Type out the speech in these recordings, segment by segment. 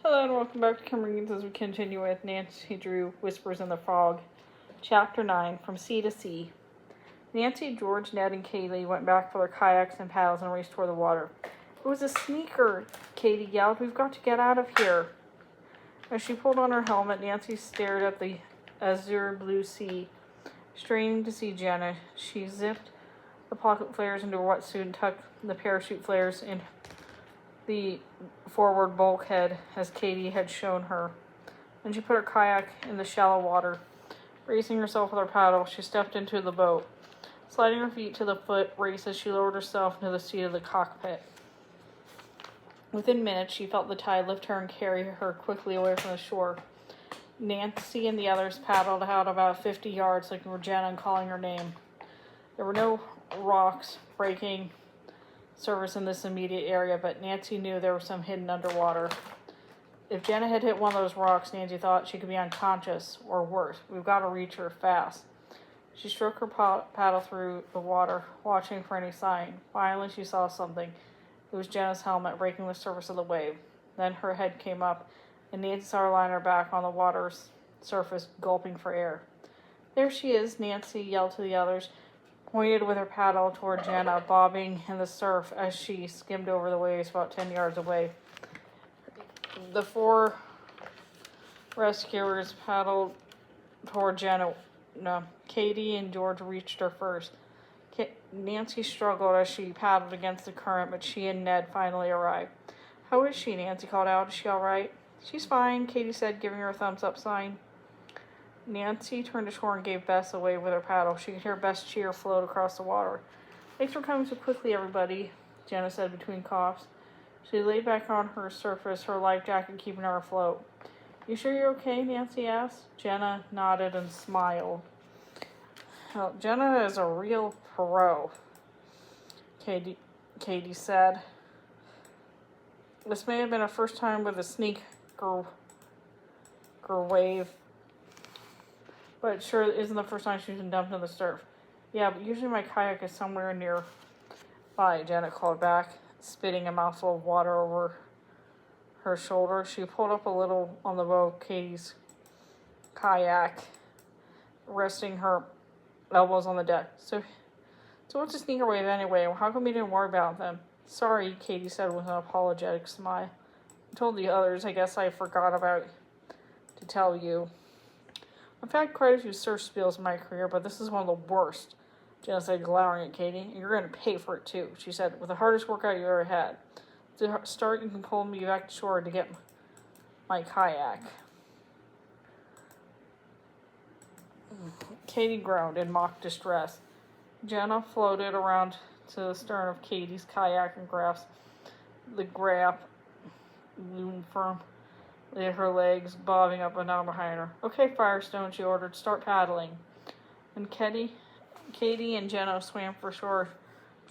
Hello and welcome back to Reads as we continue with Nancy Drew Whispers in the Fog, Chapter 9, From Sea to Sea. Nancy, George, Ned, and Katie went back for their kayaks and paddles and raced toward the water. It was a sneaker, Katie yelled. We've got to get out of here. As she pulled on her helmet, Nancy stared at the azure blue sea, straining to see Jenna. She zipped the pocket flares into her wetsuit and tucked the parachute flares in the forward bulkhead as Katie had shown her. Then she put her kayak in the shallow water. Raising herself with her paddle, she stepped into the boat, sliding her feet to the foot race as she lowered herself into the seat of the cockpit. Within minutes, she felt the tide lift her and carry her quickly away from the shore. Nancy and the others paddled out about 50 yards, looking for Jenna and calling her name. There were no rocks breaking surface in this immediate area, but Nancy knew there was some hidden underwater. If Jenna had hit one of those rocks, Nancy thought she could be unconscious, or worse. We've got to reach her fast. She stroked her paddle through the water, watching for any sign. Finally, she saw something. It was Jenna's helmet breaking the surface of the wave. Then her head came up, and Nancy saw her lying on her back on the water's surface, gulping for air. There she is, Nancy yelled to the others, pointed with her paddle toward Jenna, bobbing in the surf as she skimmed over the waves about 10 yards away. The four rescuers paddled toward Jenna. No, Katie and George reached her first. Nancy struggled as she paddled against the current, but she and Ned finally arrived. How is she? Nancy called out. Is she all right? She's fine, Katie said, giving her a thumbs-up sign. Nancy turned to shore and gave Bess a wave with her paddle. She could hear Bess' cheer float across the water. Thanks for coming so quickly, everybody, Jenna said between coughs. She lay back on her surface, her life jacket keeping her afloat. You sure you're okay? Nancy asked. Jenna nodded and smiled. Well, Jenna is a real pro, Katie said. This may have been her first time with a sneaker wave, but it sure isn't the first time she's been dumped in the surf. Yeah, but usually my kayak is somewhere nearby, Janet called back, spitting a mouthful of water over her shoulder. She pulled up a little on the bow of Katie's kayak, resting her elbows on the deck. So what's a sneaker wave anyway? How come we didn't worry about them? Sorry, Katie said with an apologetic smile. I told the others. I guess I forgot about to tell you. I've had quite a few surf spills in my career, but this is one of the worst, Jenna said, glowering at Katie. You're going to pay for it, too, she said, with the hardest workout you ever had. To start, you can pull me back to shore to get my kayak. Katie groaned in mock distress. Jenna floated around to the stern of Katie's kayak and grasped the grab loom firm. Her legs bobbing up and down behind her. Okay, Firestone, she ordered. Start paddling. When Katie and Jenna swam for shore,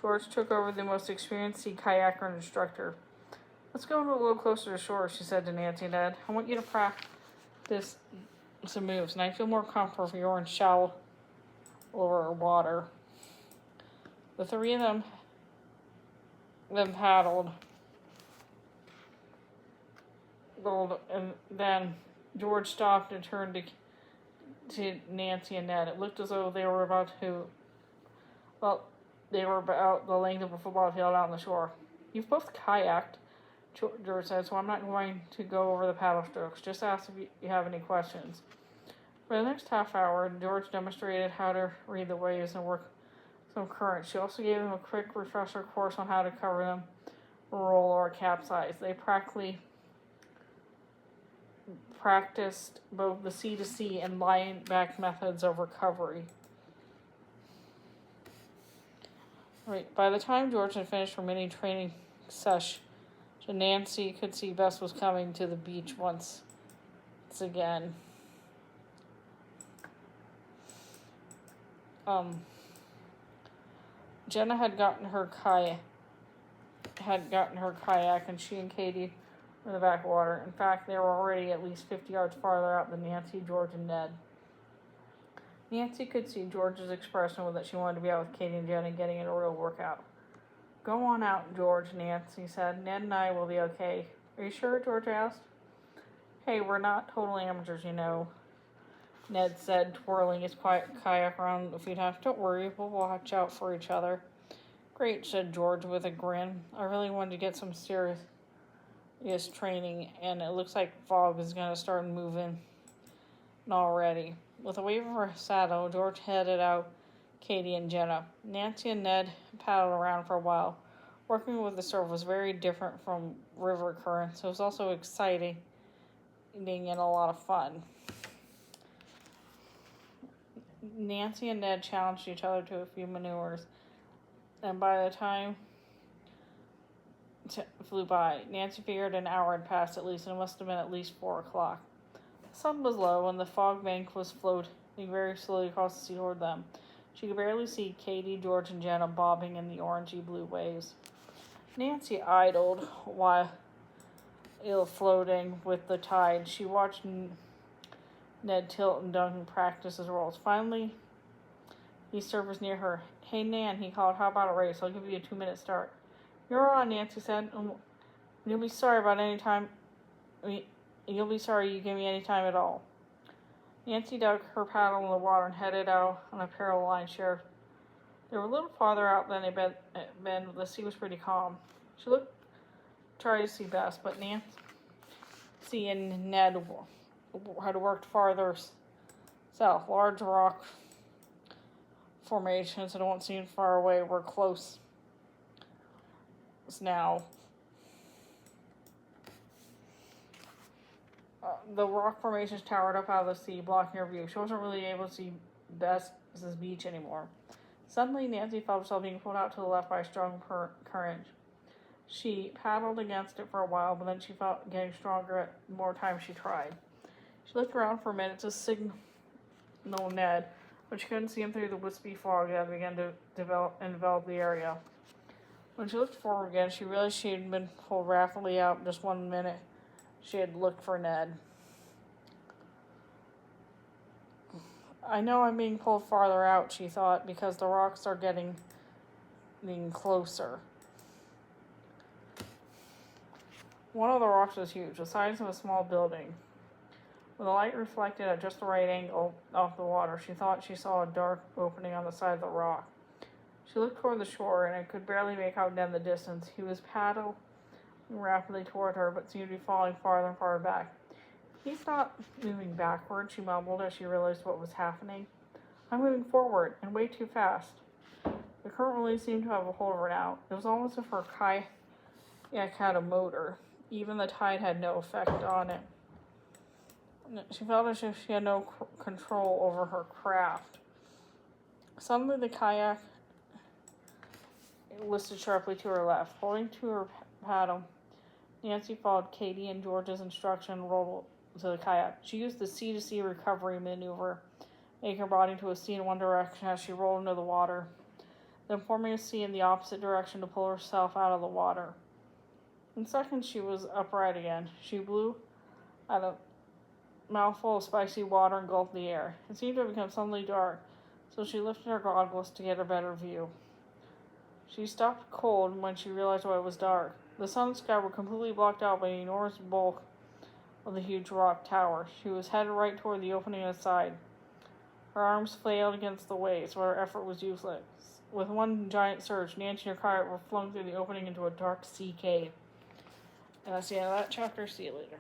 George took over the most experienced sea kayaker and instructor. Let's go a little closer to shore, she said to Nancy and Ned. I want you to practice some moves, and I feel more comfortable if you're in shallower water. The three of them paddled. And then George stopped and turned to Nancy and Ned. It looked as though they were about the length of a football field out on the shore. You've both kayaked, George said, so I'm not going to go over the paddle strokes. Just ask if you have any questions. For the next half hour, George demonstrated how to read the waves and work some currents. She also gave them a quick refresher course on how to cover them, roll, or capsize. They practiced both the sea-to-sea and lying-back methods of recovery. Right. By the time George had finished her mini training session, Nancy could see Bess was coming to the beach once again. Jenna had gotten her kayak, and she and Katie in the backwater. In fact, they were already at least 50 yards farther out than Nancy, George, and Ned. Nancy could see George's expression that she wanted to be out with Katie and Jen and getting in a real workout. Go on out, George, Nancy said. Ned and I will be okay. Are you sure? George asked. Hey, we're not total amateurs, you know, Ned said, twirling his kayak around a few times. Don't worry, we'll watch out for each other. Great, said George with a grin. I really wanted to get some serious training, and it looks like fog is going to start moving already. With a wave of her saddle, George headed out Katie and Jenna. Nancy and Ned paddled around for a while. Working with the surf was very different from river currents. It was also exciting and a lot of fun. Nancy and Ned challenged each other to a few maneuvers, and by the time flew by, Nancy figured an hour had passed at least, and it must have been at least 4 o'clock. The sun was low, and the fog bank was floating very slowly across the sea toward them. She could barely see Katie, George, and Jenna bobbing in the orangey-blue waves. Nancy idled while floating with the tide. She watched Ned tilt and Duncan practice his roles. Finally, he surfaced near her. Hey, Nan, he called. How about a race? I'll give you a 2-minute start. You're on, Nancy said. You'll be sorry about any time. You'll be sorry you give me any time at all. Nancy dug her paddle in the water and headed out on a parallel line. They were a little farther out than they'd been, but the sea was pretty calm. She tried to see best, but Nancy and Ned had worked farther south. Large rock formations that don't seem far away were close now. The rock formations towered up out of the sea, blocking her view. She wasn't really able to see Bess's beach anymore. Suddenly, Nancy felt herself being pulled out to the left by a strong current. She paddled against it for a while, but then she felt getting stronger the more time she tried. She looked around for a minute to signal Ned, but she couldn't see him through the wispy fog that began to envelop the area. When she looked forward again, she realized she had been pulled rapidly out in just 1 minute. She had looked for Ned. I know I'm being pulled farther out, she thought, because the rocks are getting closer. One of the rocks was huge, the size of a small building. With the light reflected at just the right angle off the water, she thought she saw a dark opening on the side of the rock. She looked toward the shore, and could barely make out Ned in the distance. He was paddling rapidly toward her, but seemed to be falling farther and farther back. He's not moving backward, she mumbled as she realized what was happening. I'm moving forward, and way too fast. The current really seemed to have a hold of her now. It was almost as if her kayak had a motor. Even the tide had no effect on it. She felt as if she had no control over her craft. Suddenly, the kayak listed sharply to her left. Holding to her paddle, Nancy followed Katie and George's instruction and rolled to the kayak. She used the sea-to-sea recovery maneuver, making her body to a sea in one direction as she rolled into the water, then forming a sea in the opposite direction to pull herself out of the water. In seconds, she was upright again. She blew out a mouthful of spicy water and gulped the air. It seemed to have become suddenly dark, so she lifted her goggles to get a better view. She stopped cold when she realized why it was dark. The sun and sky were completely blocked out by the enormous bulk of the huge rock tower. She was headed right toward the opening inside. Her arms flailed against the waves, but her effort was useless. With one giant surge, Nancy and her kayak were flung through the opening into a dark sea cave. And that's the end of that chapter. See you later.